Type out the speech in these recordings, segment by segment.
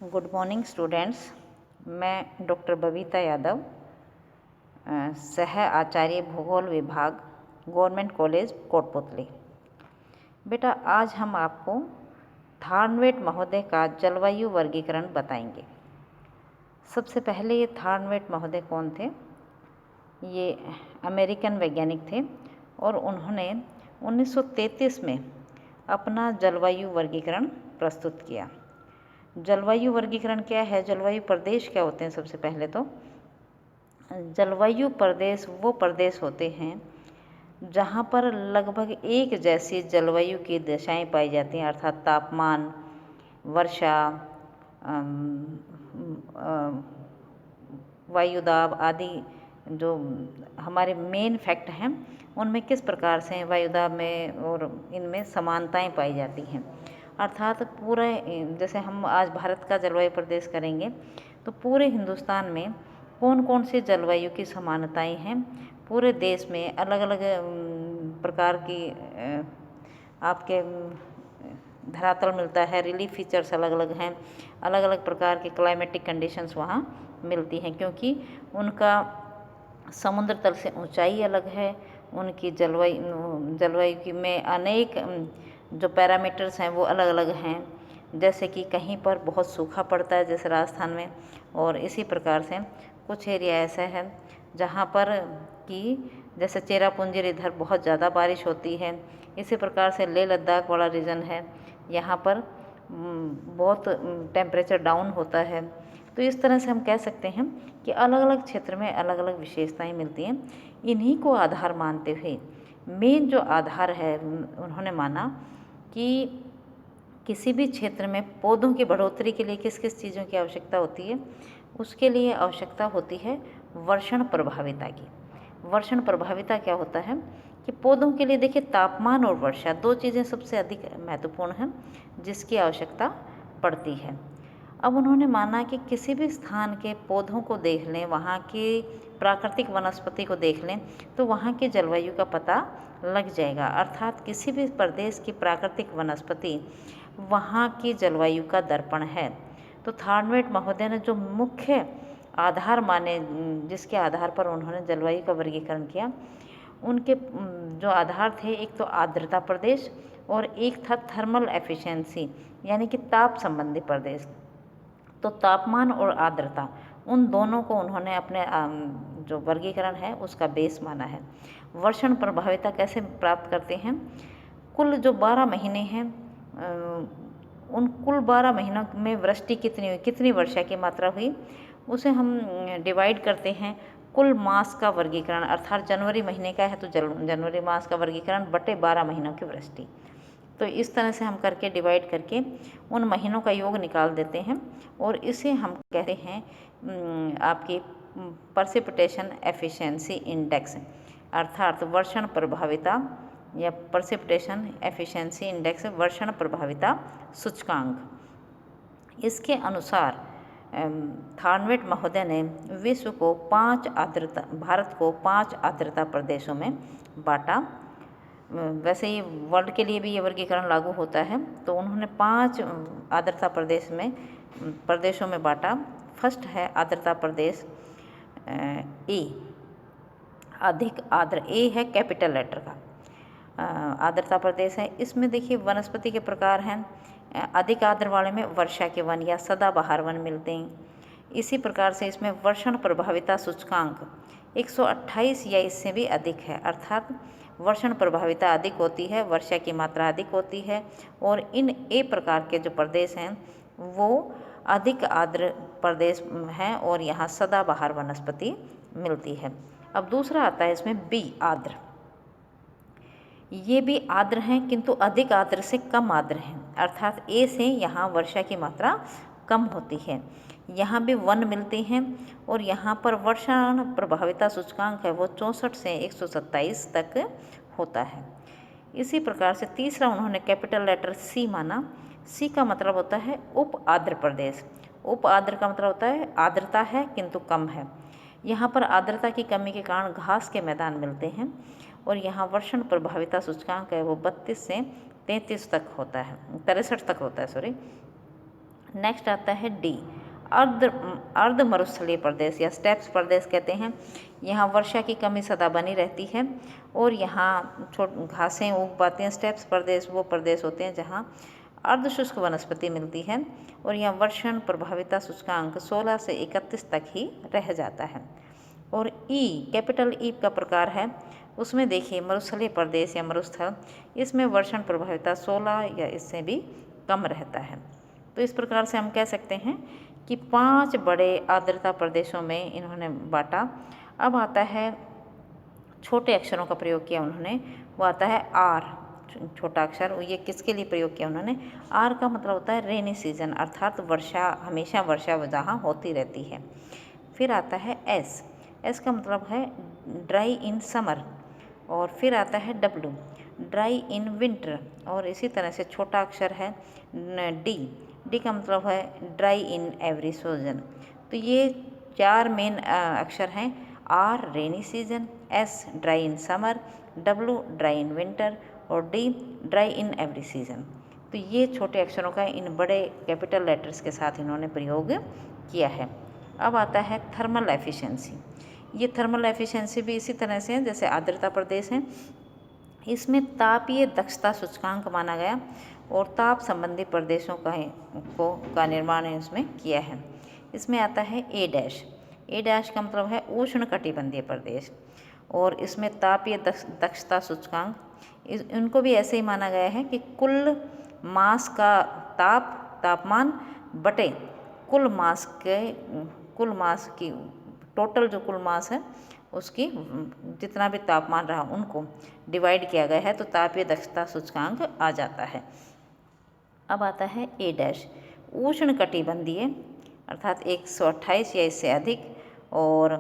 Good morning students. मैं doctor Babita Yadav, सह आचार्य भूगोल विभाग, गवर्नमेंट कॉलेज कोटपुतली। बेटा, आज हम आपको थार्नवेट महोदय का जलवायु वर्गीकरण बताएंगे। सबसे पहले ये थार्नवेट महोदय कौन थे? ये अमेरिकन वैज्ञानिक थे और उन्होंने 1933 में अपना जलवायु वर्गीकरण प्रस्तुत किया। जलवायु वर्गीकरण क्या है? जलवायु प्रदेश क्या होते हैं? सबसे पहले तो जलवायु प्रदेश वो प्रदेश होते हैं जहाँ पर लगभग एक जैसी जलवायु की दशाएं पाई जाती हैं, अर्थात तापमान, वर्षा, वायुदाब आदि जो हमारे मेन फैक्ट हैं उनमें किस प्रकार से वायुदाब में और इनमें समानताएं पाई जाती हैं। अर्थात पूरे, जैसे हम आज भारत का जलवायु प्रदेश करेंगे तो पूरे हिंदुस्तान में कौन कौन सी जलवायु की समानताएं हैं, पूरे देश में अलग अलग प्रकार की आपके धरातल मिलता है, रिलीफ फीचर्स अलग अलग हैं, अलग अलग प्रकार की क्लाइमेटिक कंडीशंस वहाँ मिलती हैं, क्योंकि उनका समुद्र तल से ऊंचाई अलग है, उनकी जलवायु की में अनेक जो पैरामीटर्स हैं वो अलग अलग हैं। जैसे कि कहीं पर बहुत सूखा पड़ता है, जैसे राजस्थान में, और इसी प्रकार से कुछ एरिया ऐसा है जहाँ पर कि जैसे चेरापूंजी इधर बहुत ज़्यादा बारिश होती है। इसी प्रकार से लेह लद्दाख वाला रीजन है, यहाँ पर बहुत टेम्परेचर डाउन होता है। तो इस तरह से हम कह सकते हैं कि अलग अलग क्षेत्र में अलग अलग विशेषताएं मिलती हैं। इन्हीं को आधार मानते हुए मेन जो आधार है, उन्होंने माना कि किसी भी क्षेत्र में पौधों की बढ़ोतरी के लिए किस किस चीज़ों की आवश्यकता होती है। उसके लिए आवश्यकता होती है वर्षण प्रभाविता की। वर्षण प्रभाविता क्या होता है कि पौधों के लिए देखिए, तापमान और वर्षा दो चीज़ें सबसे अधिक महत्वपूर्ण हैं जिसकी आवश्यकता पड़ती है। अब उन्होंने माना कि किसी भी स्थान के पौधों को देख लें, वहाँ की प्राकृतिक वनस्पति को देख लें तो वहाँ की जलवायु का पता लग जाएगा। अर्थात किसी भी प्रदेश की प्राकृतिक वनस्पति वहाँ की जलवायु का दर्पण है। तो थार्नवेट महोदय ने जो मुख्य आधार माने, जिसके आधार पर उन्होंने जलवायु का वर्गीकरण किया, उनके जो आधार थे, एक तो आर्द्रता प्रदेश और एक था थर्मल एफिशिएंसी, यानी कि ताप संबंधी प्रदेश। तो तापमान और आर्द्रता, उन दोनों को उन्होंने अपने जो वर्गीकरण है उसका बेस माना है। वर्षण प्रभाविता कैसे प्राप्त करते हैं? कुल जो 12 महीने हैं, उन कुल 12 महीनों में वृष्टि कितनी हुई, कितनी वर्षा की मात्रा हुई, उसे हम डिवाइड करते हैं कुल मास का वर्गीकरण, अर्थात जनवरी महीने का है तो जनवरी मास का वर्गीकरण बटे 12 महीनों की वृष्टि। तो इस तरह से हम करके डिवाइड करके उन महीनों का योग निकाल देते हैं और इसे हम कहते हैं आपकी प्रेसिपिटेशन एफिशिएंसी इंडेक्स, अर्थात वर्षण प्रभाविता या प्रेसिपिटेशन एफिशिएंसी इंडेक्स, वर्षण प्रभाविता सूचकांक। इसके अनुसार थार्नवेट महोदय ने विश्व को भारत को 5 आर्द्रता प्रदेशों में बांटा। वैसे ही वर्ल्ड के लिए भी ये वर्गीकरण लागू होता है। तो उन्होंने 5 आर्द्रता प्रदेशों में बांटा। फर्स्ट है आर्द्रता प्रदेश ए, अधिक आर्द्र। ए है कैपिटल लेटर का आर्द्रता प्रदेश है। इसमें देखिए वनस्पति के प्रकार हैं। अधिक आर्द्र वाले में वर्षा के वन या सदाबहार वन मिलते हैं। इसी प्रकार से इसमें वर्षण प्रभाविता सूचकांक 128 या इससे भी अधिक है, अर्थात वर्षण प्रभाविता अधिक होती है, वर्षा की मात्रा अधिक होती है। और इन ए प्रकार के जो प्रदेश हैं वो अधिक आर्द्र प्रदेश हैं और यहाँ सदाबहार वनस्पति मिलती है। अब दूसरा आता है इसमें बी, आर्द्र। ये भी आर्द्र हैं किंतु अधिक आर्द्र से कम आर्द्र हैं, अर्थात ए से यहाँ वर्षा की मात्रा कम होती है। यहाँ भी वन मिलते हैं और यहाँ पर वर्षण प्रभाविता सूचकांक है वो 64 से 127 तक होता है। इसी प्रकार से तीसरा उन्होंने कैपिटल लेटर सी माना। सी का मतलब होता है उप आर्द्र प्रदेश। उप आर्द्र का मतलब होता है आर्द्रता है किंतु कम है। यहाँ पर आर्द्रता की कमी के कारण घास के मैदान मिलते हैं और यहाँ वर्षण प्रभाविता सूचकांक है वो 32 से 33 तक होता है, 63 तक होता है, सॉरी। नेक्स्ट आता है डी, अर्ध अर्ध मरुस्थलीय प्रदेश या स्टेप्स प्रदेश कहते हैं। यहाँ वर्षा की कमी सदा बनी रहती है और यहाँ घासें उग पाती हैं। स्टेप्स प्रदेश वो प्रदेश होते हैं जहाँ अर्ध शुष्क वनस्पति मिलती है और यहाँ वर्षण प्रभाविता सूचकांक 16 से 31 तक ही रह जाता है। और ई, कैपिटल ई का प्रकार है, उसमें देखिए मरुस्थलीय प्रदेश या मरुस्थल, इसमें वर्षण प्रभाविता 16 या इससे भी कम रहता है। तो इस प्रकार से हम कह सकते हैं कि 5 बड़े आर्द्रता प्रदेशों में इन्होंने बांटा। अब आता है छोटे अक्षरों का प्रयोग किया उन्होंने, वो आता है आर, छोटा अक्षर। ये किसके लिए प्रयोग किया उन्होंने? आर का मतलब होता है रेनी सीजन, अर्थात वर्षा, हमेशा वर्षा जहाँ होती रहती है। फिर आता है एस, एस का मतलब है ड्राई इन समर। और फिर आता है डब्लू, ड्राई इन विंटर। और इसी तरह से छोटा अक्षर है डी, डी का मतलब है ड्राई इन एवरी सीजन। तो ये 4 मेन अक्षर हैं, R rainy season, S dry in summer, W dry in winter और D dry in every season. तो ये छोटे अक्षरों का इन बड़े कैपिटल लेटर्स के साथ इन्होंने प्रयोग किया है। अब आता है थर्मल एफिशिएंसी। ये थर्मल एफिशिएंसी भी इसी तरह से है जैसे आर्द्रता प्रदेश है। इसमें तापीय दक्षता सूचकांक माना गया और ताप संबंधी प्रदेशों का निर्माण इसमें किया है। इसमें आता है ए डैश, ए डैश का मतलब है उष्ण कटिबंधीय प्रदेश और इसमें तापीय दक्षता सूचकांक इनको भी ऐसे ही माना गया है कि कुल मास का तापमान बटे कुल मास की टोटल जो कुल मास है उसकी जितना भी तापमान रहा उनको डिवाइड किया गया है तो तापीय दक्षता सूचकांक आ जाता है। अब आता है ए डैश, उष्ण कटिबंधीय अर्थात 128 या इससे अधिक। और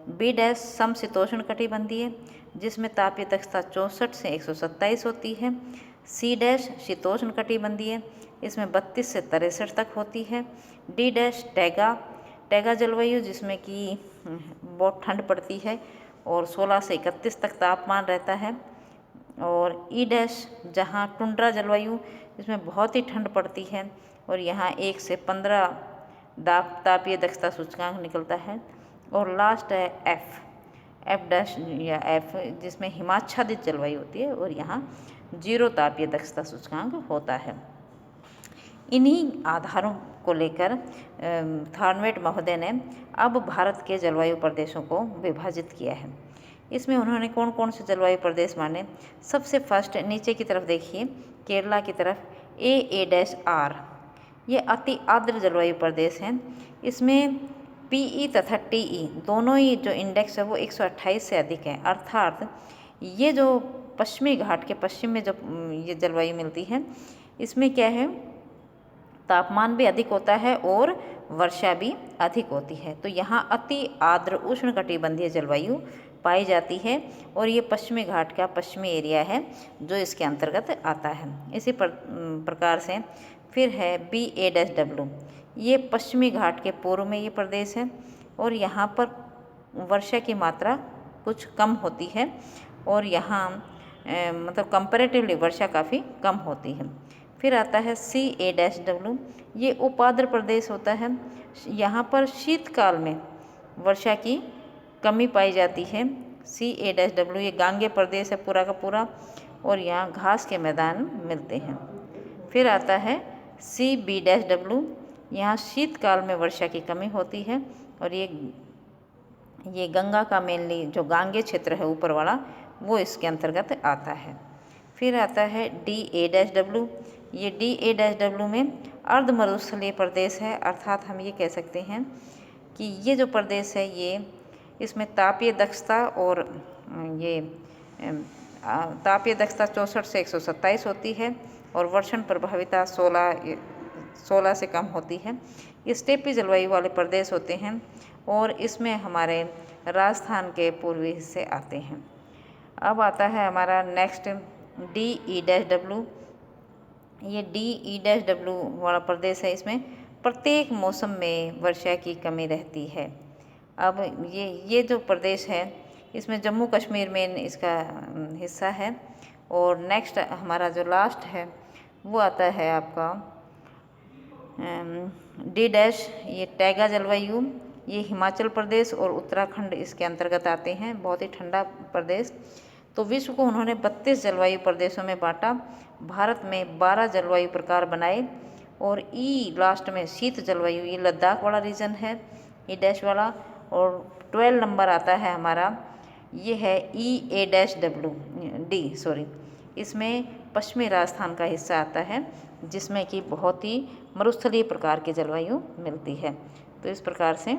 बी डैश समशीतोष्ण कटिबंधीय जिसमें तापीय दक्षता 64 से 127 होती है। सी डैश शीतोष्ण कटिबंधीय, इसमें 32 से 63 तक होती है। डी डैश टैगा जलवायु जिसमें कि बहुत ठंड पड़ती है और 16 से 31 तक तापमान रहता है। और ई डैश जहाँ टुंड्रा जलवायु जिसमें बहुत ही ठंड पड़ती है और यहाँ 1 से 15 तापीय दक्षता सूचकांक निकलता है। और लास्ट है एफ डैश या एफ जिसमें हिमाच्छादित जलवायु होती है और यहाँ 0 तापीय दक्षता सूचकांक होता है। इन्हीं आधारों को लेकर थॉर्नवेट महोदय ने अब भारत के जलवायु प्रदेशों को विभाजित किया है। इसमें उन्होंने कौन कौन से जलवायु प्रदेश माने? सबसे फर्स्ट नीचे की तरफ देखिए, केरला की तरफ ए डैश आर, ये अति आर्द्र जलवायु प्रदेश हैं। इसमें पीई तथा टीई दोनों ही जो इंडेक्स है वो 128 से अधिक है, अर्थात ये जो पश्चिमी घाट के पश्चिम में जो ये जलवायु मिलती है इसमें क्या है, तापमान भी अधिक होता है और वर्षा भी अधिक होती है। तो यहाँ अति आर्द्र उष्ण कटिबंधीय जलवायु पाई जाती है और ये पश्चिमी घाट का पश्चिमी एरिया है जो इसके अंतर्गत आता है। इसी प्रकार से फिर है बी ए डैश डब्लू, ये पश्चिमी घाट के पूर्व में ये प्रदेश है और यहाँ पर वर्षा की मात्रा कुछ कम होती है और यहाँ मतलब कंपैरेटिवली वर्षा काफ़ी कम होती है। फिर आता है सी ए डैश डब्लू, ये उपाद्र प्रदेश होता है। यहाँ पर शीतकाल में वर्षा की कमी पाई जाती है। सी ए डैश डब्लू ये गांगे प्रदेश है पूरा का पूरा और यहाँ घास के मैदान मिलते हैं। फिर आता है सी बी डैश डब्लू, यहाँ शीतकाल में वर्षा की कमी होती है और ये गंगा का मेनली जो गांगे क्षेत्र है ऊपर वाला वो इसके अंतर्गत आता है। फिर आता है डी ए डैश डब्लू, ये डी ए डैश डब्लू में अर्ध मरुस्थलीय प्रदेश है, अर्थात हम ये कह सकते हैं कि ये जो प्रदेश है ये इसमें तापीय दक्षता और ये तापीय दक्षता 64 से 127 होती है और वर्षण प्रभाविता 16 से कम होती है। ये स्टेपी जलवायु वाले प्रदेश होते हैं और इसमें हमारे राजस्थान के पूर्वी हिस्से आते हैं। अब आता है हमारा next D E dash W, ये डी ई डैश डब्लू वाला प्रदेश है। इसमें प्रत्येक मौसम में वर्षा की कमी रहती है। अब ये जो प्रदेश है इसमें जम्मू कश्मीर में इसका हिस्सा है। और नेक्स्ट हमारा जो लास्ट है वो आता है आपका डी डैश ये टैगा जलवायु, ये हिमाचल प्रदेश और उत्तराखंड इसके अंतर्गत आते हैं, बहुत ही ठंडा प्रदेश। तो विश्व को उन्होंने 32 जलवायु प्रदेशों में बांटा, भारत में 12 जलवायु प्रकार बनाए, और ई लास्ट में शीत जलवायु, ये लद्दाख वाला रीजन है, ई डैश वाला। और 12 नंबर आता है हमारा, ये है EA-W इसमें पश्चिमी राजस्थान का हिस्सा आता है, जिसमें कि बहुत ही मरुस्थलीय प्रकार की जलवायु मिलती है। तो इस प्रकार से